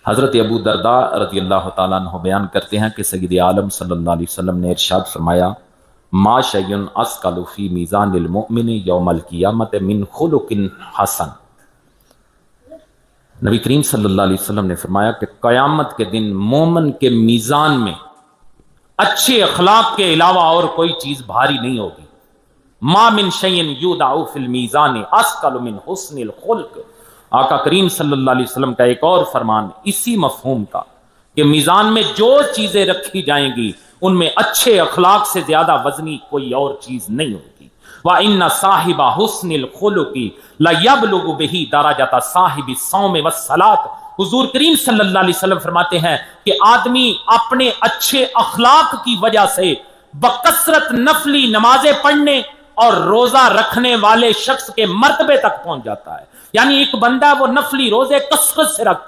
حضرت ابو درداء رضی اللہ تعالیٰ عنہ بیان کرتے ہیں کہ سید عالم صلی اللہ علیہ وسلم نے ارشاد فرمایا ما شیء اثقل فی میزان المؤمن یوم القیامۃ من خلق حسن۔ نبی کریم صلی اللہ علیہ وسلم نے فرمایا کہ قیامت کے دن مومن کے میزان میں اچھے اخلاق کے علاوہ اور کوئی چیز بھاری نہیں ہوگی۔ ما من شیء یوضع فی المیزان اثقل من حسن الخلق۔ آقا کریم صلی اللہ علیہ وسلم کا ایک اور فرمان اسی مفہوم کا کہ میزان میں جو چیزیں رکھی جائیں گی ان میں اچھے اخلاق سے زیادہ وزنی کوئی اور چیز نہیں ہوگی۔ وَإِنَّ صَاحِبَ حُسْنِ الْخُلُقِ لَيَبْلُغُ بِهِ دَرَجَةَ صَاحِبِ الصَّوْمِ وَالصَّلَاةِ۔ حضور کریم صلی اللہ علیہ وسلم فرماتے ہیں کہ آدمی اپنے اچھے اخلاق کی وجہ سے بکثرت نفلی نمازیں پڑھنے اور روزہ رکھنے والے شخص کے مرتبے تک پہنچ جاتا ہے۔ یعنی ایک بندہ وہ نفلی روزے کثرت سے رکھتا